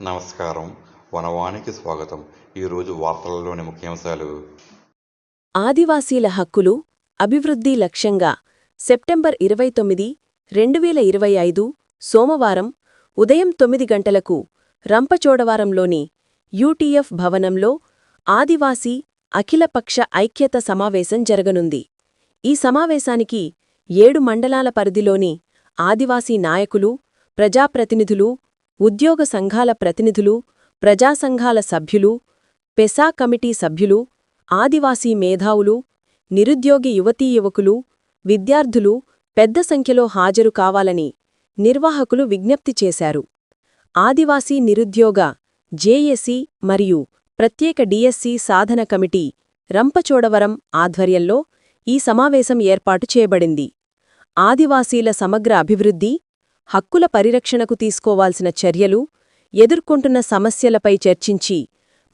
నమస్కారం. వనవానికి స్వాగతం. ఈరోజు వార్తలలోని ముఖ్యాంశాలు. ఆదివాసీల హక్కులు, అభివృద్ధి లక్ష్యంగా సెప్టెంబర్ 29, 2025 సోమవారం ఉదయం 9 గంటలకు రంపచోడవరంలోని యూటీఎఫ్ భవనంలో ఆదివాసీ అఖిలపక్ష ఐక్యత సమావేశం జరగనుంది. ఈ సమావేశానికి 7 మండలాల పరిధిలోని ఆదివాసీ నాయకులు, ప్రజాప్రతినిధులు, ఉద్యోగ సంఘాల ప్రతినిధులు, ప్రజాసంఘాల సభ్యులు, పెసా కమిటీ సభ్యులు, ఆదివాసీ మేధావులు, నిరుద్యోగి యువతీయువకులు, విద్యార్థులు పెద్ద సంఖ్యలో హాజరు కావాలని నిర్వాహకులు విజ్ఞప్తి చేశారు. ఆదివాసీ నిరుద్యోగ జేఏసీ మరియు ప్రత్యేక డిఎస్సి సాధన కమిటీ రంపచోడవరం ఆధ్వర్యంలో ఈ సమావేశం ఏర్పాటు చేయబడింది. ఆదివాసీల సమగ్ర అభివృద్ధి, హక్కుల పరిరక్షణకు తీసుకోవాల్సిన చర్యలు, ఎదుర్కొంటున్న సమస్యలపై చర్చించి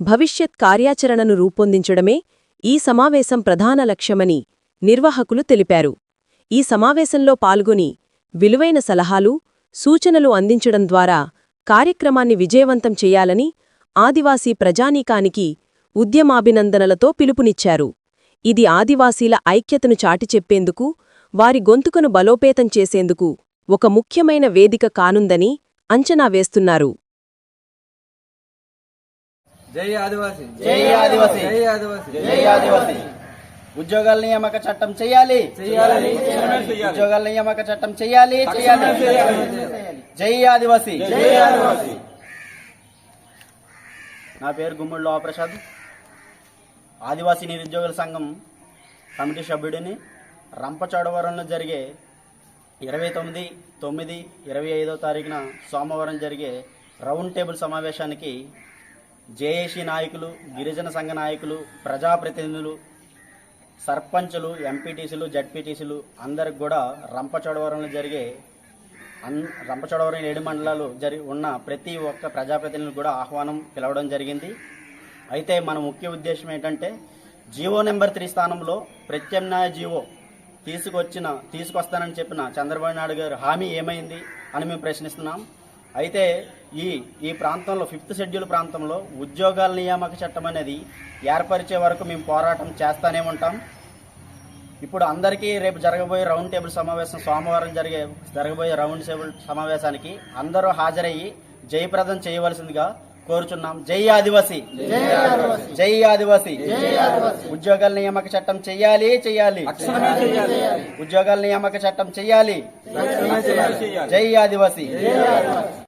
భవిష్యత్ కార్యాచరణను రూపొందించడమే ఈ సమావేశం ప్రధాన లక్ష్యమని నిర్వాహకులు తెలిపారు. ఈ సమావేశంలో పాల్గొని విలువైన సలహాలు, సూచనలు అందించడం ద్వారా కార్యక్రమాన్ని విజయవంతం చేయాలని ఆదివాసీ ప్రజానీకానికి ఉద్యమాభినందనలతో పిలుపునిచ్చారు. ఇది ఆదివాసీల ఐక్యతను చాటిచెప్పేందుకు, వారి గొంతుకను బలోపేతం చేసేందుకు ఒక ముఖ్యమైన వేదిక కానుందని అంచనా వేస్తున్నారు. జై ఆదివాసీ, జై ఆదివాసీ, జై ఆదివాసీ, జై ఆదివాసీ. ఉద్యోగాల నియామక చట్టం చేయాలి, చేయాలి, ఉద్యోగాల నియామక చట్టం చేయాలి, జై ఆదివాసీ, జై ఆదివాసీ. నా పేరు గుమ్మడి లోహప్రసాద్. ఆదివాసీ నిరుద్యోగుల సంఘం కమిటీ సభ్యుడిని. రంపచోడవరంలో జరిగే 29/9/25 సోమవారం జరిగే రౌండ్ టేబుల్ సమావేశానికి జేఏసీ నాయకులు, గిరిజన సంఘ నాయకులు, ప్రజాప్రతినిధులు, సర్పంచులు, ఎంపీటీసీలు, జడ్పీటీసీలు అందరికి కూడా రంపచోడవరంలో రంపచోడవరం 7 మండలాలు ఉన్న ప్రతి ఒక్క ప్రజాప్రతినిధులు కూడా ఆహ్వానం పిలవడం జరిగింది. అయితే మన ముఖ్య ఉద్దేశం ఏంటంటే, జీవో నెంబర్ 3 స్థానంలో ప్రత్యామ్నాయ జీవో తీసుకొస్తానని చెప్పిన చంద్రబాబు నాయుడు గారు హామీ ఏమైంది అని మేము ప్రశ్నిస్తున్నాం. అయితే ఈ ప్రాంతంలో 5th షెడ్యూల్ ప్రాంతంలో ఉద్యోగాల నియామక చట్టం అనేది ఏర్పరిచే వరకు మేము పోరాటం చేస్తానే ఉంటాం. ఇప్పుడు అందరికీ రేపు జరగబోయే రౌండ్ టేబుల్ సమావేశం, సోమవారం జరగబోయే రౌండ్ టేబుల్ సమావేశానికి అందరూ హాజరయ్యి జయప్రదం చేయవలసిందిగా కోరుచున్నాం. జై ఆదివాసీ, జై ఆదివాసీ. ఉద్యోగాల నియామక చట్టం చెయ్యాలి, ఉద్యోగాల నియామక చట్టం చెయ్యాలి. జై ఆదివాసీ.